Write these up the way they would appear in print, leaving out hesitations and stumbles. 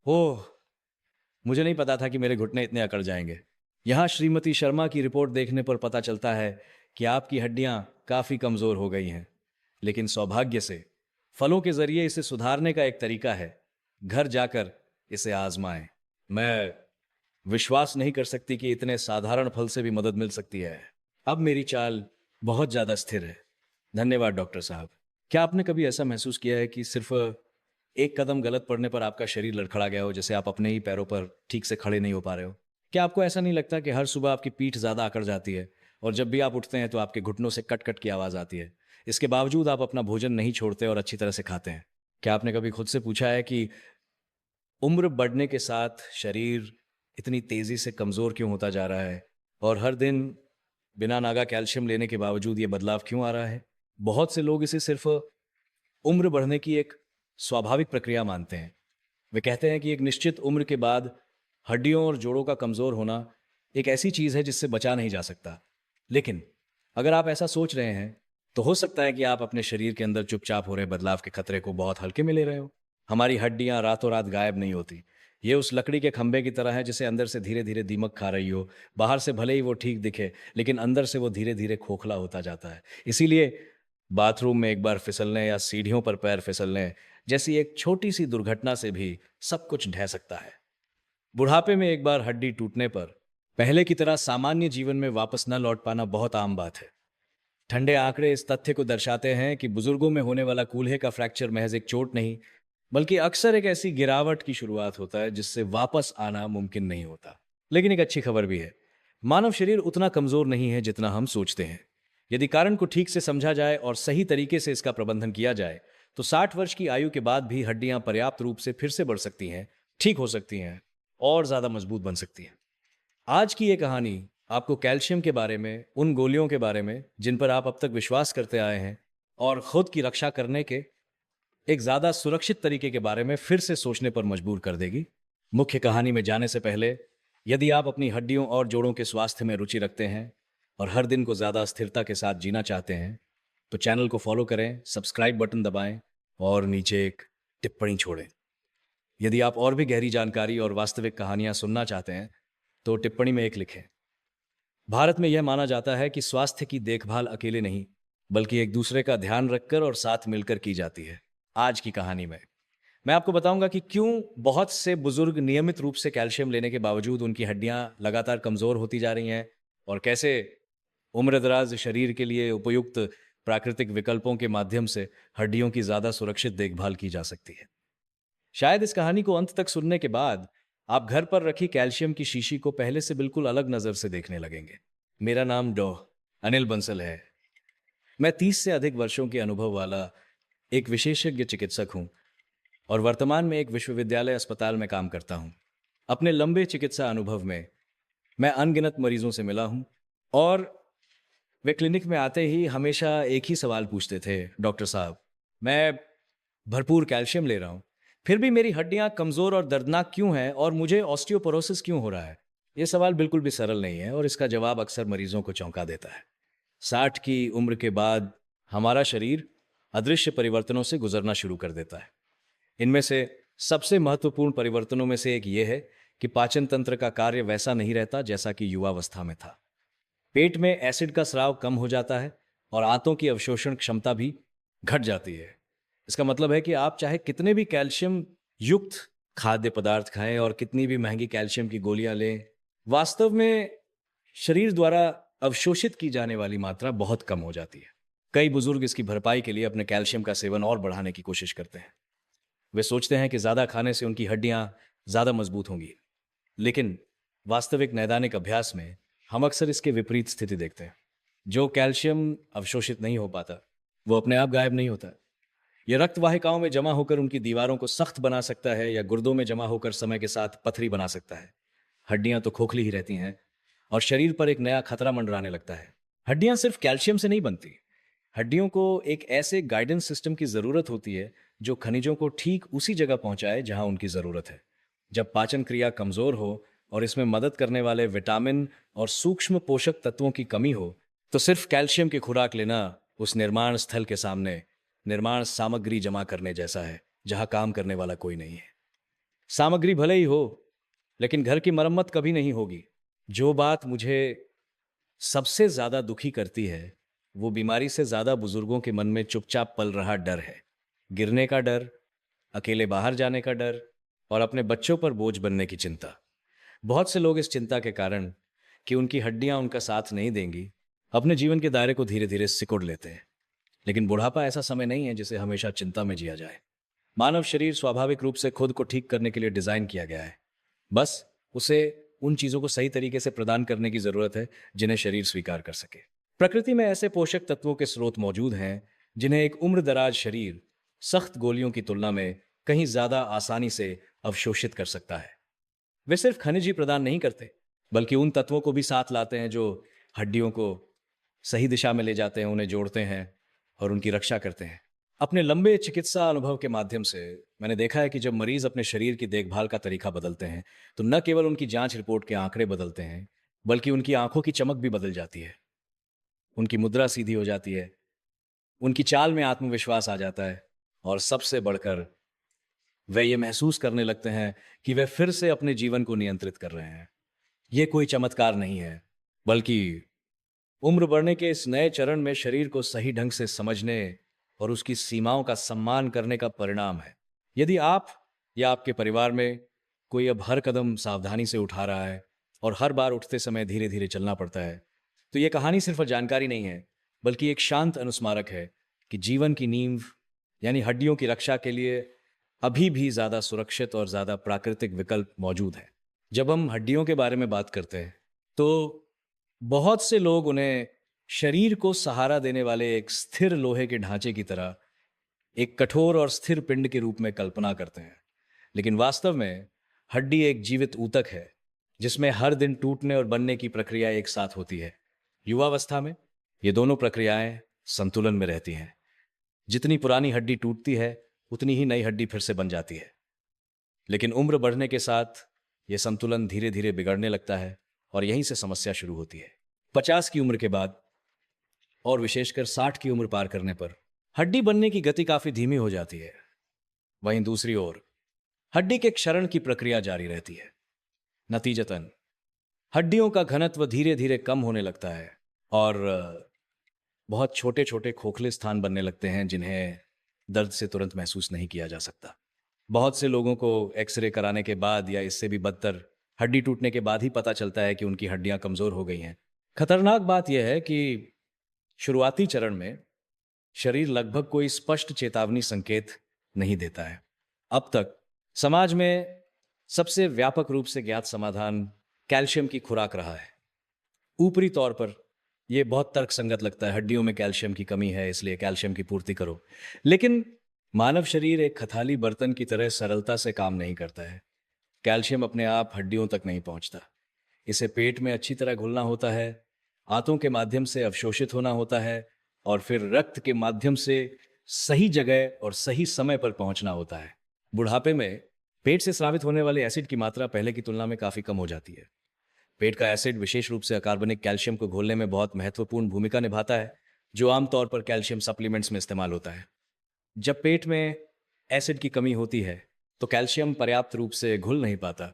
ओह! मुझे नहीं पता था कि मेरे घुटने इतने अकड़ जाएँगे। यहाँ श्रीमती शर्मा की रिपोर्ट देखने पर पता चलता है कि आपकी हड्डियाँ काफ़ी कमज़ोर हो गई हैं। लेकिन सौभाग्य से फलों के ज़रिए इसे सुधारने का एक तरीका है। घर जाकर इसे आज़माएँ। मैं विश्वास नहीं कर सकती कि इतने साधारण फल से भी मदद मिल सकती है। अब मेरी चाल बहुत ज़्यादा स्थिर है। धन्यवाद डॉक्टर साहब। क्या आपने कभी ऐसा महसूस किया है कि सिर्फ़ एक कदम गलत पड़ने पर आपका शरीर लड़खड़ा गया हो, जैसे आप अपने ही पैरों पर ठीक से खड़े नहीं हो पा रहे हो? क्या आपको ऐसा नहीं लगता कि हर सुबह आपकी पीठ ज़्यादा अकड़ जाती है और जब भी आप उठते हैं तो आपके घुटनों से कट-कट की आवाज़ आती है? इसके बावजूद आप अपना भोजन नहीं छोड़ते और अच्छी तरह से खाते हैं। क्या आपने कभी खुद से पूछा है कि उम्र बढ़ने के साथ शरीर इतनी तेज़ी से कमज़ोर क्यों होता जा रहा है? और हर दिन बिना नागा कैल्शियम लेने के बावजूद ये बदलाव क्यों आ रहा है? बहुत से लोग इसे सिर्फ़ उम्र बढ़ने की एक स्वाभाविक प्रक्रिया मानते हैं। वे कहते हैं कि एक निश्चित उम्र के बाद हड्डियों और जोड़ों का कमज़ोर होना एक ऐसी चीज़ है जिससे बचा नहीं जा सकता। लेकिन अगर आप ऐसा सोच रहे हैं, तो हो सकता है कि आप अपने शरीर के अंदर चुपचाप हो रहे बदलाव के खतरे को बहुत हल्के में ले रहे हो। हमारी हड्डियां रातों रात गायब नहीं होती। ये उस लकड़ी के खंभे की तरह है जिसे अंदर से धीरे धीरे दीमक खा रही हो। बाहर से भले ही वो ठीक दिखे, लेकिन अंदर से वो धीरे धीरे खोखला होता जाता है। इसीलिए बाथरूम में एक बार फिसलने या सीढ़ियों पर पैर फिसलने जैसी एक छोटी सी दुर्घटना से भी सब कुछ ढह सकता है। बुढ़ापे में एक बार हड्डी टूटने पर पहले की तरह सामान्य जीवन में वापस न लौट पाना बहुत आम बात है। ठंडे आंकड़े इस तथ्य को दर्शाते हैं कि बुजुर्गों में होने वाला कूल्हे का फ्रैक्चर महज एक चोट नहीं, बल्कि अक्सर एक ऐसी गिरावट की शुरुआत होता है जिससे वापस आना मुमकिन नहीं होता। लेकिन एक अच्छी खबर भी है। मानव शरीर उतना कमजोर नहीं है जितना हम सोचते हैं। यदि कारण को ठीक से समझा जाए और सही तरीके से इसका प्रबंधन किया जाए, तो 60 वर्ष की आयु के बाद भी हड्डियां पर्याप्त रूप से फिर से बढ़ सकती हैं, ठीक हो सकती हैं और ज्यादा मजबूत बन सकती हैं। आज की ये कहानी आपको कैल्शियम के बारे में, उन गोलियों के बारे में जिन पर आप अब तक विश्वास करते आए हैं, और खुद की रक्षा करने के एक ज्यादा सुरक्षित तरीके के बारे में फिर से सोचने पर मजबूर कर देगी। मुख्य कहानी में जाने से पहले, यदि आप अपनी हड्डियों और जोड़ों के स्वास्थ्य में रुचि रखते हैं और हर दिन को ज्यादा स्थिरता के साथ जीना चाहते हैं, तो चैनल को फॉलो करें, सब्सक्राइब बटन दबाएं और नीचे एक टिप्पणी छोड़ें। यदि आप और भी गहरी जानकारी और वास्तविक कहानियां सुनना चाहते हैं, तो टिप्पणी में एक लिखें। भारत में यह माना जाता है कि स्वास्थ्य की देखभाल अकेले नहीं, बल्कि एक दूसरे का ध्यान रखकर और साथ मिलकर की जाती है। आज की कहानी में मैं आपको बताऊंगा कि क्यों बहुत से बुजुर्ग नियमित रूप से कैल्शियम लेने के बावजूद उनकी हड्डियां लगातार कमजोर होती जा रही हैं, और कैसे उम्रदराज शरीर के लिए उपयुक्त प्राकृतिक विकल्पों के माध्यम से हड्डियों की ज्यादा सुरक्षित देखभाल की जा सकती है। शायद इस कहानी को अंत तक सुनने के बाद आप घर पर रखी कैल्शियम की शीशी को पहले से बिल्कुल अलग नजर से देखने लगेंगे। मेरा नाम डॉ अनिल बंसल है। मैं 30 से अधिक वर्षों के अनुभव वाला एक विशेषज्ञ चिकित्सक हूं और वर्तमान में एक विश्वविद्यालय अस्पताल में काम करता हूं। अपने लंबे चिकित्सा अनुभव में मैं अनगिनत मरीजों से मिला हूं, और वे क्लिनिक में आते ही हमेशा एक ही सवाल पूछते थे, डॉक्टर साहब, मैं भरपूर कैल्शियम ले रहा हूँ, फिर भी मेरी हड्डियां कमजोर और दर्दनाक क्यों हैं और मुझे ऑस्टियोपोरोसिस क्यों हो रहा है? ये सवाल बिल्कुल भी सरल नहीं है और इसका जवाब अक्सर मरीजों को चौंका देता है। 60 की उम्र के बाद हमारा शरीर अदृश्य परिवर्तनों से गुजरना शुरू कर देता है। इनमें से सबसे महत्वपूर्ण परिवर्तनों में से एक ये है कि पाचन तंत्र का कार्य वैसा नहीं रहता जैसा कि युवावस्था में था। पेट में एसिड का स्राव कम हो जाता है और आंतों की अवशोषण क्षमता भी घट जाती है। इसका मतलब है कि आप चाहे कितने भी कैल्शियम युक्त खाद्य पदार्थ खाएं और कितनी भी महंगी कैल्शियम की गोलियां लें, वास्तव में शरीर द्वारा अवशोषित की जाने वाली मात्रा बहुत कम हो जाती है। कई बुजुर्ग इसकी भरपाई के लिए अपने कैल्शियम का सेवन और बढ़ाने की कोशिश करते हैं। वे सोचते हैं कि ज्यादा खाने से उनकी हड्डियां ज्यादा मजबूत होंगी, लेकिन वास्तविक नैदानिक अभ्यास में हम अक्सर इसके विपरीत स्थिति देखते हैं। जो कैल्शियम अवशोषित नहीं हो पाता, वो अपने आप गायब नहीं होता। यह रक्त वाहिकाओं में जमा होकर उनकी दीवारों को सख्त बना सकता है या गुर्दों में जमा होकर समय के साथ पथरी बना सकता है। हड्डियां तो खोखली ही रहती हैं और शरीर पर एक नया खतरा मंडराने लगता है। हड्डियां सिर्फ कैल्शियम से नहीं बनती। हड्डियों को एक ऐसे गाइडेंस सिस्टम की जरूरत होती है जो खनिजों को ठीक उसी जगह पहुंचाए जहां उनकी जरूरत है। जब पाचन क्रिया कमजोर हो और इसमें मदद करने वाले विटामिन और सूक्ष्म पोषक तत्वों की कमी हो, तो सिर्फ कैल्शियम की खुराक लेना उस निर्माण स्थल के सामने निर्माण सामग्री जमा करने जैसा है जहां काम करने वाला कोई नहीं है। सामग्री भले ही हो, लेकिन घर की मरम्मत कभी नहीं होगी। जो बात मुझे सबसे ज्यादा दुखी करती है, वो बीमारी से ज्यादा बुजुर्गों के मन में चुपचाप पल रहा डर है। गिरने का डर, अकेले बाहर जाने का डर और अपने बच्चों पर बोझ बनने की चिंता। बहुत से लोग इस चिंता के कारण कि उनकी हड्डियां उनका साथ नहीं देंगी, अपने जीवन के दायरे को धीरे धीरे सिकुड़ लेते हैं। लेकिन बुढ़ापा ऐसा समय नहीं है जिसे हमेशा चिंता में जिया जाए। मानव शरीर स्वाभाविक रूप से खुद को ठीक करने के लिए डिजाइन किया गया है। बस उसे उन चीजों को सही तरीके से प्रदान करने की जरूरत है जिन्हें शरीर स्वीकार कर सके। प्रकृति में ऐसे पोषक तत्वों के स्रोत मौजूद हैं जिन्हें एक उम्र दराज शरीर सख्त गोलियों की तुलना में कहीं ज्यादा आसानी से अवशोषित कर सकता है। वे सिर्फ खनिज ही प्रदान नहीं करते, बल्कि उन तत्वों को भी साथ लाते हैं जो हड्डियों को सही दिशा में ले जाते हैं, उन्हें जोड़ते हैं और उनकी रक्षा करते हैं। अपने लंबे चिकित्सा अनुभव के माध्यम से मैंने देखा है कि जब मरीज अपने शरीर की देखभाल का तरीका बदलते हैं, तो न केवल उनकी जांच रिपोर्ट के आंकड़े बदलते हैं, बल्कि उनकी आंखों की चमक भी बदल जाती है, उनकी मुद्रा सीधी हो जाती है, उनकी चाल में आत्मविश्वास आ जाता है और सबसे बढ़कर वे ये महसूस करने लगते हैं कि वे फिर से अपने जीवन को नियंत्रित कर रहे हैं। ये कोई चमत्कार नहीं है, बल्कि उम्र बढ़ने के इस नए चरण में शरीर को सही ढंग से समझने और उसकी सीमाओं का सम्मान करने का परिणाम है। यदि आप या आपके परिवार में कोई अब हर कदम सावधानी से उठा रहा है और हर बार उठते समय धीरे धीरे चलना पड़ता है, तो ये कहानी सिर्फ जानकारी नहीं है, बल्कि एक शांत अनुस्मारक है कि जीवन की नींव यानी हड्डियों की रक्षा के लिए अभी भी ज्यादा सुरक्षित और ज्यादा प्राकृतिक विकल्प मौजूद है। जब हम हड्डियों के बारे में बात करते हैं, तो बहुत से लोग उन्हें शरीर को सहारा देने वाले एक स्थिर लोहे के ढांचे की तरह, एक कठोर और स्थिर पिंड के रूप में कल्पना करते हैं। लेकिन वास्तव में हड्डी एक जीवित ऊतक है जिसमें हर दिन टूटने और बनने की प्रक्रिया एक साथ होती है। युवावस्था में ये दोनों प्रक्रियाएं संतुलन में रहती हैं। जितनी पुरानी हड्डी टूटती है, उतनी ही नई हड्डी फिर से बन जाती है। लेकिन उम्र बढ़ने के साथ ये संतुलन धीरे धीरे बिगड़ने लगता है और यहीं से समस्या शुरू होती है। 50 की उम्र के बाद और विशेषकर 60 की उम्र पार करने पर हड्डी बनने की गति काफी धीमी हो जाती है। वहीं दूसरी ओर हड्डी के क्षरण की प्रक्रिया जारी रहती है। नतीजतन हड्डियों का घनत्व धीरे धीरे कम होने लगता है और बहुत छोटे छोटे खोखले स्थान बनने लगते हैं जिन्हें दर्द से तुरंत महसूस नहीं किया जा सकता। बहुत से लोगों को एक्सरे कराने के बाद या इससे भी बदतर हड्डी टूटने के बाद ही पता चलता है कि उनकी हड्डियां कमजोर हो गई हैं। खतरनाक बात यह है कि शुरुआती चरण में शरीर लगभग कोई स्पष्ट चेतावनी संकेत नहीं देता है। अब तक समाज में सबसे व्यापक रूप से ज्ञात समाधान कैल्शियम की खुराक रहा है। ऊपरी तौर पर यह बहुत तर्कसंगत लगता है, हड्डियों में कैल्शियम की कमी है इसलिए कैल्शियम की पूर्ति करो। लेकिन मानव शरीर एक खथाली बर्तन की तरह सरलता से काम नहीं करता है। कैल्शियम अपने आप हड्डियों तक नहीं पहुंचता। इसे पेट में अच्छी तरह घुलना होता है, आंतों के माध्यम से अवशोषित होना होता है और फिर रक्त के माध्यम से सही जगह और सही समय पर पहुंचना होता है। बुढ़ापे में पेट से स्रावित होने वाले एसिड की मात्रा पहले की तुलना में काफी कम हो जाती है। पेट का एसिड विशेष रूप से अकार्बनिक कैल्शियम को घोलने में बहुत महत्वपूर्ण भूमिका निभाता है, जो आमतौर पर कैल्शियम सप्लीमेंट्स में इस्तेमाल होता है। जब पेट में एसिड की कमी होती है तो कैल्शियम पर्याप्त रूप से घुल नहीं पाता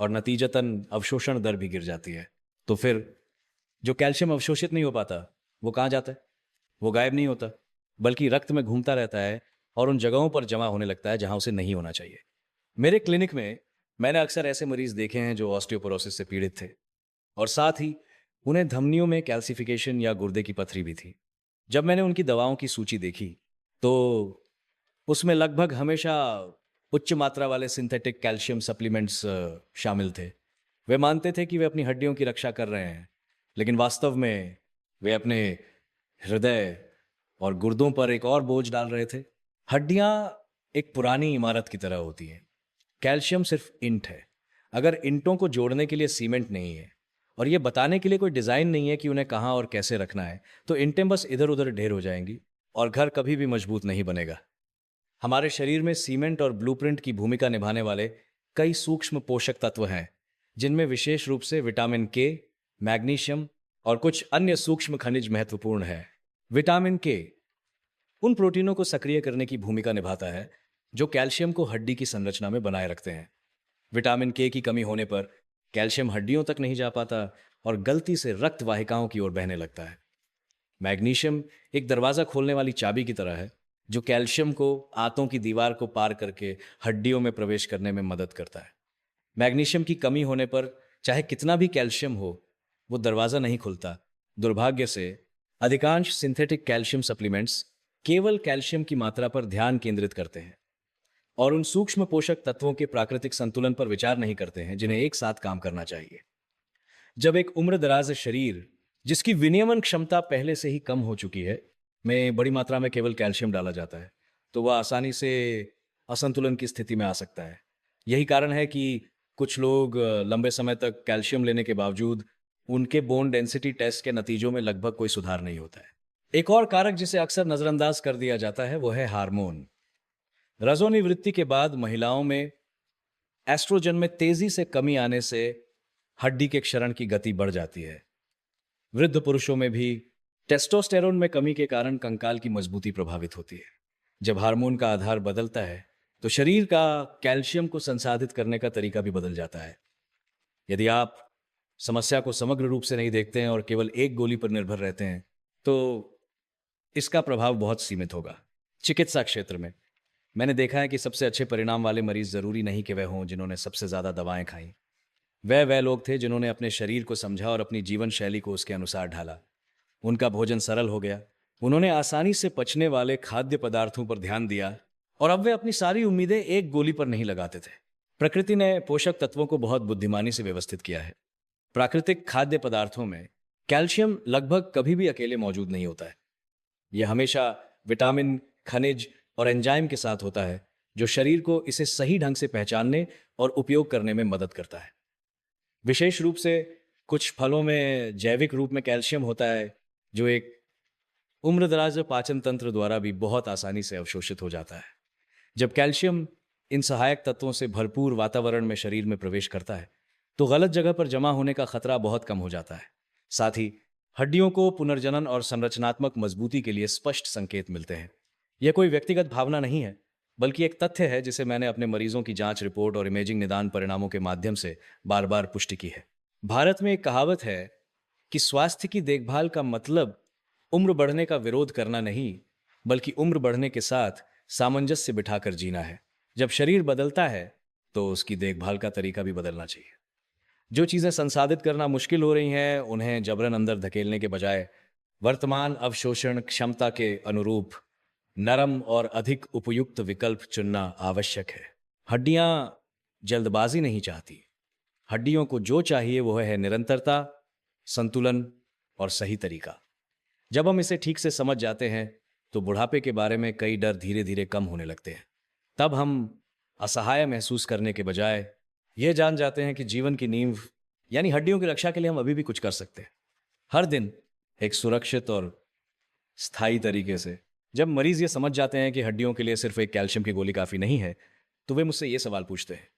और नतीजतन अवशोषण दर भी गिर जाती है। तो फिर जो कैल्शियम अवशोषित नहीं हो पाता वो कहाँ जाता है? वो गायब नहीं होता, बल्कि रक्त में घूमता रहता है और उन जगहों पर जमा होने लगता है जहां उसे नहीं होना चाहिए। मेरे क्लिनिक में मैंने अक्सर ऐसे मरीज देखे हैं जो ऑस्टियोपोरोसिस से पीड़ित थे और साथ ही उन्हें धमनियों में कैल्सिफिकेशन या गुर्दे की पथरी भी थी। जब मैंने उनकी दवाओं की सूची देखी तो उसमें लगभग हमेशा उच्च मात्रा वाले सिंथेटिक कैल्शियम सप्लीमेंट्स शामिल थे। वे मानते थे कि वे अपनी हड्डियों की रक्षा कर रहे हैं, लेकिन वास्तव में वे अपने हृदय और गुर्दों पर एक और बोझ डाल रहे थे। हड्डियां एक पुरानी इमारत की तरह होती हैं। कैल्शियम सिर्फ इंट है। अगर इंटों को जोड़ने के लिए सीमेंट नहीं है और ये बताने के लिए कोई डिजाइन नहीं है कि उन्हें कहाँ और कैसे रखना है, तो इंटें बस इधर उधर ढेर हो जाएंगी और घर कभी भी मजबूत नहीं बनेगा। हमारे शरीर में सीमेंट और ब्लूप्रिंट की भूमिका निभाने वाले कई सूक्ष्म पोषक तत्व हैं, जिनमें विशेष रूप से विटामिन के, मैग्नीशियम और कुछ अन्य सूक्ष्म खनिज महत्वपूर्ण है। विटामिन के उन प्रोटीनों को सक्रिय करने की भूमिका निभाता है जो कैल्शियम को हड्डी की संरचना में बनाए रखते हैं। विटामिन के की कमी होने पर कैल्शियम हड्डियों तक नहीं जा पाता और गलती से रक्त वाहिकाओं की ओर बहने लगता है। मैग्नीशियम एक दरवाज़ा खोलने वाली चाबी की तरह है, जो कैल्शियम को आंतों की दीवार को पार करके हड्डियों में प्रवेश करने में मदद करता है। मैग्नीशियम की कमी होने पर चाहे कितना भी कैल्शियम हो, वो दरवाज़ा नहीं खुलता। दुर्भाग्य से अधिकांश सिंथेटिक कैल्शियम सप्लीमेंट्स केवल कैल्शियम की मात्रा पर ध्यान केंद्रित करते हैं और उन सूक्ष्म पोषक तत्वों के प्राकृतिक संतुलन पर विचार नहीं करते हैं जिन्हें एक साथ काम करना चाहिए। जब एक उम्र दराज शरीर, जिसकी विनियमन क्षमता पहले से ही कम हो चुकी है, में बड़ी मात्रा में केवल कैल्शियम डाला जाता है, तो वह आसानी से असंतुलन की स्थिति में आ सकता है। यही कारण है कि कुछ लोग लंबे समय तक कैल्शियम लेने के बावजूद उनके बोन डेंसिटी टेस्ट के नतीजों में लगभग कोई सुधार नहीं होता है। एक और कारक जिसे अक्सर नजरअंदाज कर दिया जाता है वो है हार्मोन। रजोनिवृत्ति के बाद महिलाओं में एस्ट्रोजन में तेजी से कमी आने से हड्डी के क्षरण की गति बढ़ जाती है। वृद्ध पुरुषों में भी टेस्टोस्टेरोन में कमी के कारण कंकाल की मजबूती प्रभावित होती है। जब हार्मोन का आधार बदलता है तो शरीर का कैल्शियम को संसाधित करने का तरीका भी बदल जाता है। यदि आप समस्या को समग्र रूप से नहीं देखते हैं और केवल एक गोली पर निर्भर रहते हैं, तो इसका प्रभाव बहुत सीमित होगा। चिकित्सा क्षेत्र में मैंने देखा है कि सबसे अच्छे परिणाम वाले मरीज जरूरी नहीं कि वह हों जिन्होंने सबसे ज्यादा दवाएं खाई। वह लोग थे जिन्होंने अपने शरीर को समझा और अपनी जीवन शैली को उसके अनुसार ढाला। उनका भोजन सरल हो गया, उन्होंने आसानी से पचने वाले खाद्य पदार्थों पर ध्यान दिया और अब वे अपनी सारी उम्मीदें एक गोली पर नहीं लगाते थे। प्रकृति ने पोषक तत्वों को बहुत बुद्धिमानी से व्यवस्थित किया है। प्राकृतिक खाद्य पदार्थों में कैल्शियम लगभग कभी भी अकेले मौजूद नहीं होता है। यह हमेशा विटामिन, खनिज और एंजाइम के साथ होता है, जो शरीर को इसे सही ढंग से पहचानने और उपयोग करने में मदद करता है। विशेष रूप से कुछ फलों में जैविक रूप में कैल्शियम होता है, जो एक उम्रदराज पाचन तंत्र द्वारा भी बहुत आसानी से अवशोषित हो जाता है। जब कैल्शियम इन सहायक तत्वों से भरपूर वातावरण में शरीर में प्रवेश करता है, तो गलत जगह पर जमा होने का खतरा बहुत कम हो जाता है। साथ ही हड्डियों को पुनर्जनन और संरचनात्मक मजबूती के लिए स्पष्ट संकेत मिलते हैं। यह कोई व्यक्तिगत भावना नहीं है, बल्कि एक तथ्य है जिसे मैंने अपने मरीजों की जांच रिपोर्ट और इमेजिंग निदान परिणामों के माध्यम से बार बार पुष्टि की है। भारत में एक कहावत है कि स्वास्थ्य की देखभाल का मतलब उम्र बढ़ने का विरोध करना नहीं, बल्कि उम्र बढ़ने के साथ सामंजस्य बिठाकर जीना है। जब शरीर बदलता है तो उसकी देखभाल का तरीका भी बदलना चाहिए। जो चीजें संसाधित करना मुश्किल हो रही हैं, उन्हें जबरन अंदर धकेलने के बजाय वर्तमान अवशोषण क्षमता के अनुरूप नरम और अधिक उपयुक्त विकल्प चुनना आवश्यक है। हड्डियां जल्दबाजी नहीं चाहती। हड्डियों को जो चाहिए वो है निरंतरता, संतुलन और सही तरीका। जब हम इसे ठीक से समझ जाते हैं तो बुढ़ापे के बारे में कई डर धीरे धीरे कम होने लगते हैं। तब हम असहाय महसूस करने के बजाय यह जान जाते हैं कि जीवन की नींव यानी हड्डियों की रक्षा के लिए हम अभी भी कुछ कर सकते हैं, हर दिन एक सुरक्षित और स्थायी तरीके से। जब मरीज ये समझ जाते हैं कि हड्डियों के लिए सिर्फ एक कैल्शियम की गोली काफी नहीं है, तो वे मुझसे ये सवाल पूछते हैं,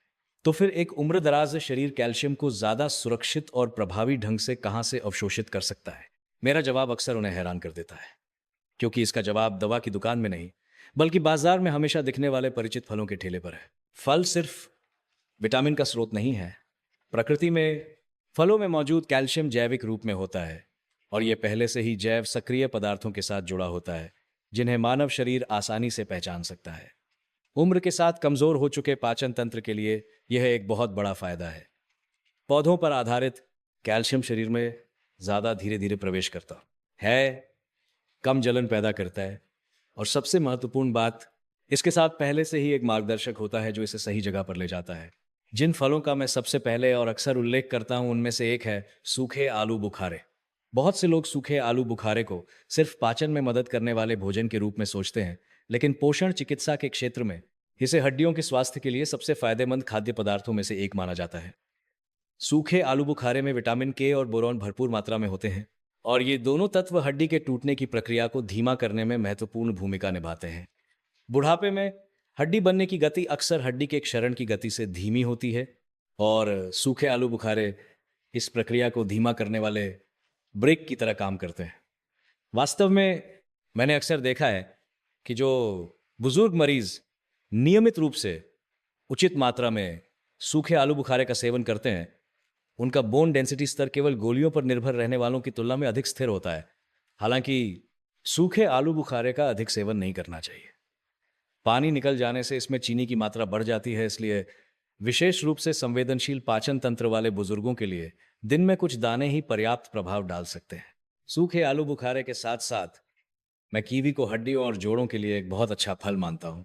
तो फिर एक उम्र दराज शरीर कैल्शियम को ज्यादा सुरक्षित और प्रभावी ढंग से कहां से अवशोषित कर सकता है? मेरा जवाब अक्सर उन्हें हैरान कर देता है, क्योंकि इसका जवाब दवा की दुकान में नहीं, बल्कि बाजार में हमेशा दिखने वाले परिचित फलों के ठेले पर है। फल सिर्फ विटामिन का स्रोत नहीं है। प्रकृति में फलों में मौजूद कैल्शियम जैविक रूप में होता है और यह पहले से ही जैव सक्रिय पदार्थों के साथ जुड़ा होता है, जिन्हें मानव शरीर आसानी से पहचान सकता है। उम्र के साथ कमजोर हो चुके पाचन तंत्र के लिए यह एक बहुत बड़ा फायदा है। पौधों पर आधारित कैल्शियम शरीर में ज्यादा धीरे धीरे प्रवेश करता है, कम जलन पैदा करता है और सबसे महत्वपूर्ण बात, इसके साथ पहले से ही एक मार्गदर्शक होता है जो इसे सही जगह पर ले जाता है। जिन फलों का मैं सबसे पहले और अक्सर उल्लेख करता हूं उनमें से एक है सूखे आलू बुखारे। बहुत से लोग सूखे आलू बुखारे को सिर्फ पाचन में मदद करने वाले भोजन के रूप में सोचते हैं, लेकिन पोषण चिकित्सा के क्षेत्र में इसे हड्डियों के स्वास्थ्य के लिए सबसे फायदेमंद खाद्य पदार्थों में से एक माना जाता है। सूखे आलू बुखारे में विटामिन के और बोरॉन भरपूर मात्रा में होते हैं और ये दोनों तत्व हड्डी के टूटने की प्रक्रिया को धीमा करने में महत्वपूर्ण भूमिका निभाते हैं। बुढ़ापे में हड्डी बनने की गति अक्सर हड्डी के क्षरण की गति से धीमी होती है और सूखे आलू बुखारे इस प्रक्रिया को धीमा करने वाले ब्रेक की तरह काम करते हैं। वास्तव में मैंने अक्सर देखा है कि जो बुजुर्ग मरीज नियमित रूप से उचित मात्रा में सूखे आलू बुखारे का सेवन करते हैं, उनका बोन डेंसिटी स्तर केवल गोलियों पर निर्भर रहने वालों की तुलना में अधिक स्थिर होता है। हालांकि सूखे आलू बुखारे का अधिक सेवन नहीं करना चाहिए। पानी निकल जाने से इसमें चीनी की मात्रा बढ़ जाती है, इसलिए विशेष रूप से संवेदनशील पाचन तंत्र वाले बुजुर्गों के लिए दिन में कुछ दाने ही पर्याप्त प्रभाव डाल सकते हैं। सूखे आलू बुखारे के साथ साथ मैं कीवी को हड्डियों और जोड़ों के लिए एक बहुत अच्छा फल मानता हूँ।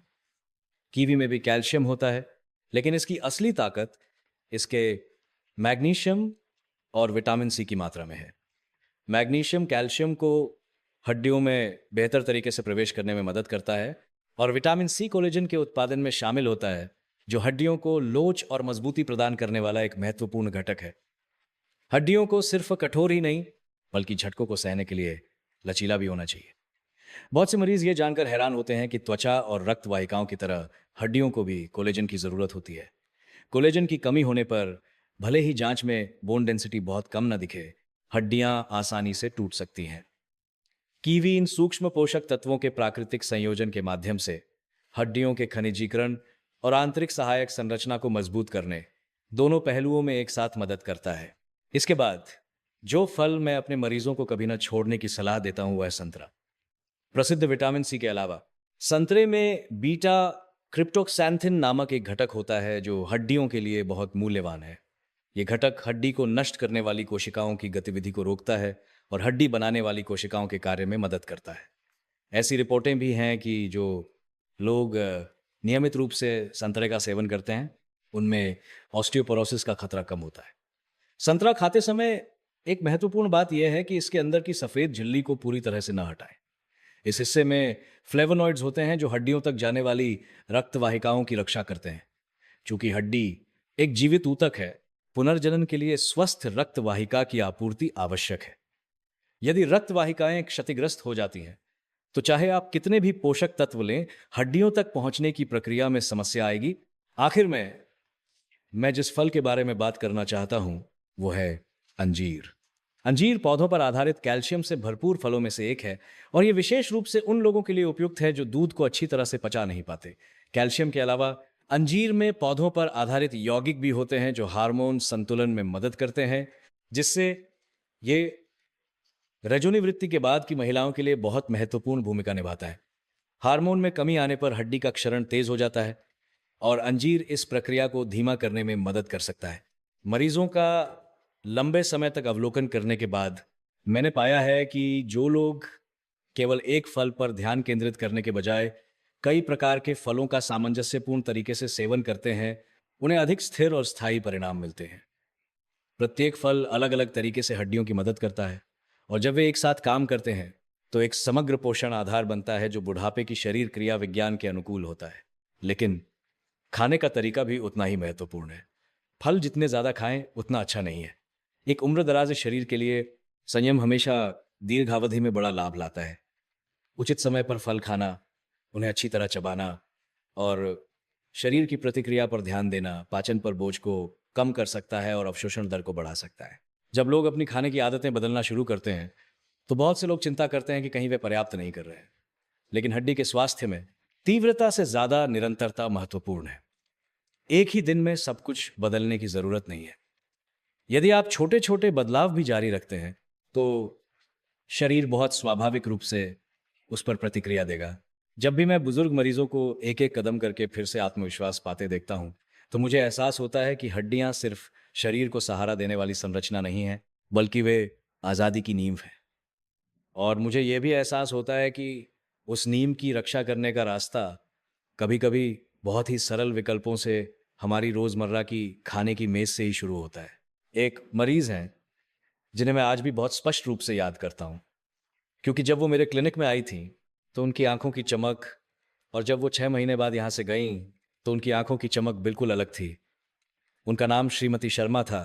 कीवी में भी कैल्शियम होता है, लेकिन इसकी असली ताकत इसके मैग्नीशियम और विटामिन सी की मात्रा में है। मैग्नीशियम कैल्शियम को हड्डियों में बेहतर तरीके से प्रवेश करने में मदद करता है और विटामिन सी कोलेजन के उत्पादन में शामिल होता है, जो हड्डियों को लोच और मजबूती प्रदान करने वाला एक महत्वपूर्ण घटक है। हड्डियों को सिर्फ कठोर ही नहीं, बल्कि झटकों को सहने के लिए लचीला भी होना चाहिए। बहुत से मरीज ये जानकर हैरान होते हैं कि त्वचा और रक्त वाहिकाओं की तरह हड्डियों को भी कोलेजन की जरूरत होती है। कोलेजन की कमी होने पर भले ही जांच में बोन डेंसिटी बहुत कम न दिखे, हड्डियां आसानी से टूट सकती हैं। कीवी इन सूक्ष्म पोषक तत्वों के प्राकृतिक संयोजन के माध्यम से हड्डियों के खनिजीकरण और आंतरिक सहायक संरचना को मजबूत करने, दोनों पहलुओं में एक साथ मदद करता है। इसके बाद जो फल मैं अपने मरीजों को कभी न छोड़ने की सलाह देता हूं वह है संतरा। प्रसिद्ध विटामिन सी के अलावा संतरे में बीटा क्रिप्टोक्सैंथिन नामक एक घटक होता है, जो हड्डियों के लिए बहुत मूल्यवान है। ये घटक हड्डी को नष्ट करने वाली कोशिकाओं की गतिविधि को रोकता है और हड्डी बनाने वाली कोशिकाओं के कार्य में मदद करता है। ऐसी रिपोर्टें भी हैं कि जो लोग नियमित रूप से संतरे का सेवन करते हैं, उनमें ऑस्टियोपोरोसिस का खतरा कम होता है। संतरा खाते समय एक महत्वपूर्ण बात यह है कि इसके अंदर की सफेद झिल्ली को पूरी तरह से न हटाएं। इस हिस्से में फ्लेवोनॉइड्स होते हैं, जो हड्डियों तक जाने वाली रक्त वाहिकाओं की रक्षा करते हैं। चूंकि हड्डी एक जीवित ऊतक है, पुनर्जनन के लिए स्वस्थ रक्त वाहिका की आपूर्ति आवश्यक है। यदि रक्त वाहिकाएं क्षतिग्रस्त हो जाती हैं, तो चाहे आप कितने भी पोषक तत्व लें, हड्डियों तक पहुंचने की प्रक्रिया में समस्या आएगी। आखिर में मैं जिस फल के बारे में बात करना चाहता हूं वो है अंजीर। अंजीर पौधों पर आधारित कैल्शियम से भरपूर फलों में से एक है और ये विशेष रूप से उन लोगों के लिए उपयुक्त है जो दूध को अच्छी तरह से पचा नहीं पाते। कैल्शियम के अलावा अंजीर में पौधों पर आधारित यौगिक भी होते हैं, जो हार्मोन संतुलन में मदद करते हैं, जिससे ये रजोनिवृत्ति के बाद की महिलाओं के लिए बहुत महत्वपूर्ण भूमिका निभाता है। हार्मोन में कमी आने पर हड्डी का क्षरण तेज हो जाता है और अंजीर इस प्रक्रिया को धीमा करने में मदद कर सकता है। मरीजों का लंबे समय तक अवलोकन करने के बाद मैंने पाया है कि जो लोग केवल एक फल पर ध्यान केंद्रित करने के बजाय कई प्रकार के फलों का सामंजस्यपूर्ण तरीके से सेवन करते हैं, उन्हें अधिक स्थिर और स्थायी परिणाम मिलते हैं। प्रत्येक फल अलग अलग तरीके से हड्डियों की मदद करता है और जब वे एक साथ काम करते हैं तो एक समग्र पोषण आधार बनता है, जो बुढ़ापे की शरीर क्रिया विज्ञान के अनुकूल होता है। लेकिन खाने का तरीका भी उतना ही महत्वपूर्ण है। फल जितने ज्यादा खाएं उतना अच्छा नहीं है। एक उम्रदराज शरीर के लिए संयम हमेशा दीर्घावधि में बड़ा लाभ लाता है। उचित समय पर फल खाना, उन्हें अच्छी तरह चबाना और शरीर की प्रतिक्रिया पर ध्यान देना पाचन पर बोझ को कम कर सकता है और अवशोषण दर को बढ़ा सकता है। जब लोग अपनी खाने की आदतें बदलना शुरू करते हैं तो बहुत से लोग चिंता करते हैं कि कहीं वे पर्याप्त नहीं कर रहे हैं। लेकिन हड्डी के स्वास्थ्य में तीव्रता से ज्यादा निरंतरता महत्वपूर्ण है। एक ही दिन में सब कुछ बदलने की जरूरत नहीं है। यदि आप छोटे छोटे बदलाव भी जारी रखते हैं तो शरीर बहुत स्वाभाविक रूप से उस पर प्रतिक्रिया देगा। जब भी मैं बुजुर्ग मरीजों को एक एक कदम करके फिर से आत्मविश्वास पाते देखता हूं, तो मुझे एहसास होता है कि हड्डियां सिर्फ शरीर को सहारा देने वाली संरचना नहीं है, बल्कि वे आज़ादी की नींव है। और मुझे यह भी एहसास होता है कि उस नींव की रक्षा करने का रास्ता कभी कभी बहुत ही सरल विकल्पों से, हमारी रोजमर्रा की खाने की मेज से ही शुरू होता है। एक मरीज हैं जिन्हें मैं आज भी बहुत स्पष्ट रूप से याद करता हूं, क्योंकि जब वो मेरे क्लिनिक में आई थी तो उनकी आंखों की चमक, और जब वो 6 महीने बाद यहां से गई तो उनकी आंखों की चमक बिल्कुल अलग थी। उनका नाम श्रीमती शर्मा था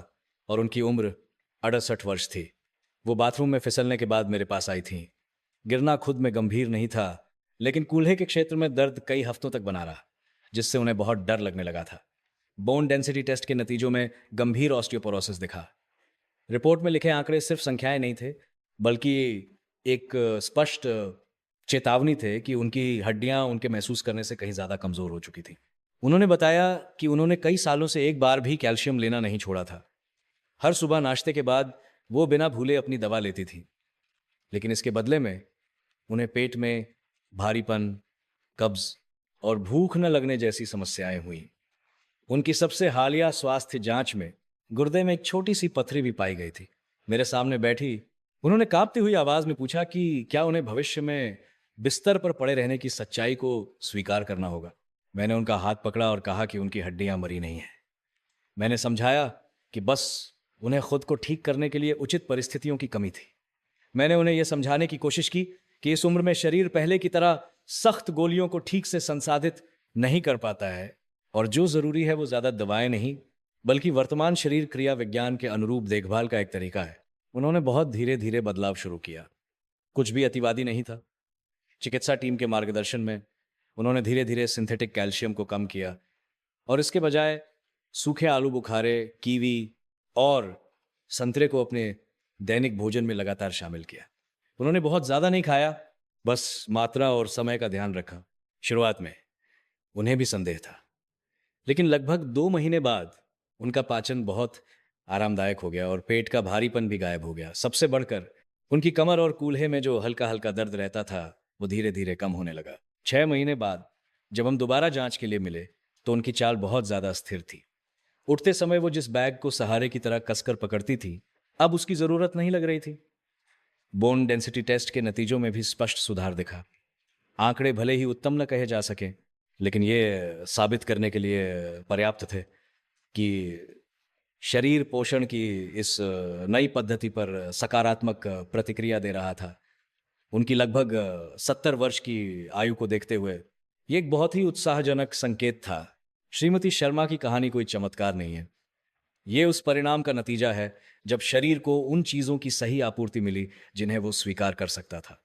और उनकी उम्र 68 वर्ष थी। वो बाथरूम में फिसलने के बाद मेरे पास आई थी। गिरना खुद में गंभीर नहीं था, लेकिन कूल्हे के क्षेत्र में दर्द कई हफ्तों तक बना रहा, जिससे उन्हें बहुत डर लगने लगा था। बोन डेंसिटी टेस्ट के नतीजों में गंभीर ऑस्टियोपोरोसिस दिखा। रिपोर्ट में लिखे आंकड़े सिर्फ संख्याएं नहीं थे, बल्कि एक स्पष्ट चेतावनी थे कि उनकी हड्डियां उनके महसूस करने से कहीं ज्यादा कमजोर हो चुकी थी। उन्होंने बताया कि उन्होंने कई सालों से एक बार भी कैल्शियम लेना नहीं छोड़ा था। हर सुबह नाश्ते के बाद वो बिना भूले अपनी दवा लेती थी, लेकिन इसके बदले में उन्हें पेट में भारीपन, कब्ज और भूख न लगने जैसी समस्याएं हुई। उनकी सबसे हालिया स्वास्थ्य जांच में गुर्दे में एक छोटी सी पथरी भी पाई गई थी। मेरे सामने बैठी उन्होंने कांपती हुई आवाज में पूछा कि क्या उन्हें भविष्य में बिस्तर पर पड़े रहने की सच्चाई को स्वीकार करना होगा। मैंने उनका हाथ पकड़ा और कहा कि उनकी हड्डियां मरी नहीं हैं। मैंने समझाया कि बस उन्हें खुद को ठीक करने के लिए उचित परिस्थितियों की कमी थी। मैंने उन्हें यह समझाने की कोशिश की कि इस उम्र में शरीर पहले की तरह सख्त गोलियों को ठीक से संसाधित नहीं कर पाता है और जो जरूरी है वो ज्यादा दवाएं नहीं बल्कि वर्तमान शरीर क्रिया विज्ञान के अनुरूप देखभाल का एक तरीका है। उन्होंने बहुत धीरे धीरे बदलाव शुरू किया। कुछ भी अतिवादी नहीं था। चिकित्सा टीम के मार्गदर्शन में उन्होंने धीरे धीरे सिंथेटिक कैल्शियम को कम किया और इसके बजाय सूखे आलू बुखारे, कीवी और संतरे को अपने दैनिक भोजन में लगातार शामिल किया। उन्होंने बहुत ज्यादा नहीं खाया, बस मात्रा और समय का ध्यान रखा। शुरुआत में उन्हें भी संदेह था, लेकिन लगभग 2 महीने बाद उनका पाचन बहुत आरामदायक हो गया और पेट का भारीपन भी गायब हो गया। सबसे बढ़कर उनकी कमर और कूल्हे में जो हल्का हल्का दर्द रहता था वो धीरे धीरे कम होने लगा। 6 महीने बाद जब हम दोबारा जांच के लिए मिले तो उनकी चाल बहुत ज्यादा स्थिर थी। उठते समय वो जिस बैग को सहारे की तरह कसकर पकड़ती थी, अब उसकी जरूरत नहीं लग रही थी। बोन डेंसिटी टेस्ट के नतीजों में भी स्पष्ट सुधार दिखा। आंकड़े भले ही उत्तम न कहे जा सके, लेकिन ये साबित करने के लिए पर्याप्त थे कि शरीर पोषण की इस नई पद्धति पर सकारात्मक प्रतिक्रिया दे रहा था। उनकी लगभग 70 वर्ष की आयु को देखते हुए ये एक बहुत ही उत्साहजनक संकेत था। श्रीमती शर्मा की कहानी कोई चमत्कार नहीं है। ये उस परिणाम का नतीजा है जब शरीर को उन चीजों की सही आपूर्ति मिली जिन्हें वो स्वीकार कर सकता था।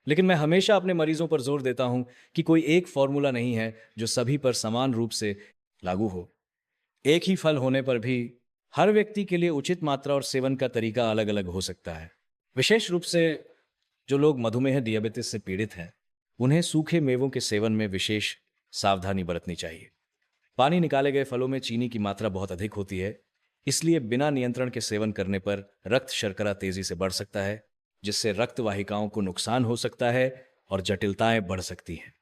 लेकिन मैं हमेशा अपने मरीजों पर जोर देता हूं कि कोई एक फॉर्मूला नहीं है जो सभी पर समान रूप से लागू हो। एक ही फल होने पर भी हर व्यक्ति के लिए उचित मात्रा और सेवन का तरीका अलग अलग हो सकता है। विशेष रूप से जो लोग मधुमेह डियाबिटिस से पीड़ित हैं, उन्हें सूखे मेवों के सेवन में विशेष सावधानी बरतनी चाहिए। पानी निकाले गए फलों में चीनी की मात्रा बहुत अधिक होती है, इसलिए बिना नियंत्रण के सेवन करने पर रक्त शर्करा तेजी से बढ़ सकता है, जिससे रक्त वाहिकाओं को नुकसान हो सकता है और जटिलताएं बढ़ सकती हैं।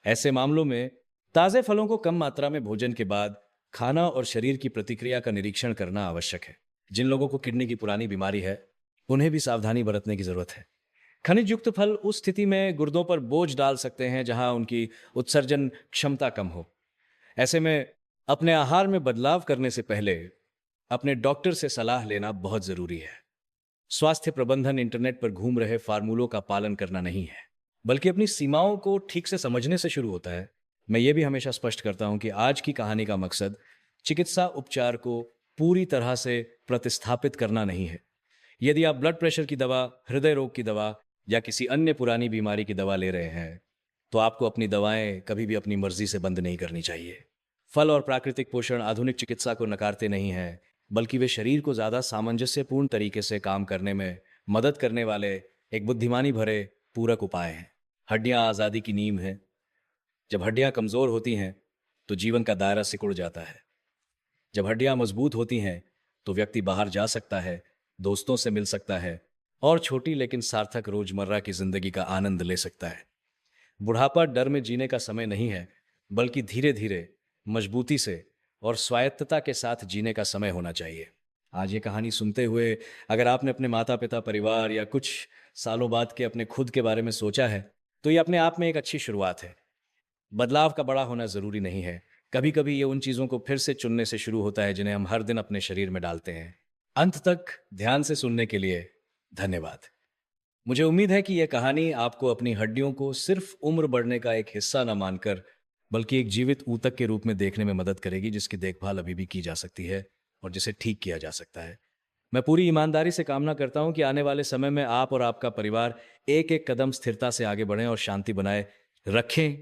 ऐसे मामलों में ताजे फलों को कम मात्रा में भोजन के बाद खाना और शरीर की प्रतिक्रिया का निरीक्षण करना आवश्यक है। जिन लोगों को किडनी की पुरानी बीमारी है, उन्हें भी सावधानी बरतने की जरूरत है। खनिज युक्त फल उस स्थिति में गुर्दों पर बोझ डाल सकते हैं जहां उनकी उत्सर्जन क्षमता कम हो। ऐसे में अपने आहार में बदलाव करने से पहले अपने डॉक्टर से सलाह लेना बहुत जरूरी है। स्वास्थ्य प्रबंधन इंटरनेट पर घूम रहे फार्मूलों का पालन करना नहीं है, बल्कि अपनी सीमाओं को ठीक से समझने से शुरू होता है। मैं ये भी हमेशा स्पष्ट करता हूं कि आज की कहानी का मकसद चिकित्सा उपचार को पूरी तरह से प्रतिस्थापित करना नहीं है। यदि आप ब्लड प्रेशर की दवा, हृदय रोग की दवा या किसी अन्य पुरानी बीमारी की दवा ले रहे हैं, तो आपको अपनी दवाएं कभी भी अपनी मर्जी से बंद नहीं करनी चाहिए। फल और प्राकृतिक पोषण आधुनिक चिकित्सा को नकारते नहीं हैं, बल्कि वे शरीर को ज्यादा सामंजस्यपूर्ण तरीके से काम करने में मदद करने वाले एक बुद्धिमानी भरे पूरक उपाय हैं। हड्डियां आजादी की नींव है। जब हड्डियां कमजोर होती हैं तो जीवन का दायरा सिकुड़ जाता है। जब हड्डियां मजबूत होती हैं तो व्यक्ति बाहर जा सकता है, दोस्तों से मिल सकता है और छोटी लेकिन सार्थक रोजमर्रा की जिंदगी का आनंद ले सकता है। बुढ़ापा डर में जीने का समय नहीं है, बल्कि धीरे धीरे, मजबूती से और स्वायत्तता के साथ जीने का समय होना चाहिए। आज ये कहानी सुनते हुए अगर आपने अपने माता पिता, परिवार या कुछ सालों बाद के अपने खुद के बारे में सोचा है, तो ये अपने आप में एक अच्छी शुरुआत है। बदलाव का बड़ा होना जरूरी नहीं है। कभी कभी ये उन चीजों को फिर से चुनने से शुरू होता है जिन्हें हम हर दिन अपने शरीर में डालते हैं। अंत तक ध्यान से सुनने के लिए धन्यवाद। मुझे उम्मीद है कि यह कहानी आपको अपनी हड्डियों को सिर्फ उम्र बढ़ने का एक हिस्सा न मानकर बल्कि एक जीवित ऊतक के रूप में देखने में मदद करेगी, जिसकी देखभाल अभी भी की जा सकती है और जिसे ठीक किया जा सकता है। मैं पूरी ईमानदारी से कामना करता हूं कि आने वाले समय में आप और आपका परिवार एक एक कदम स्थिरता से आगे बढ़ें और शांति बनाए रखें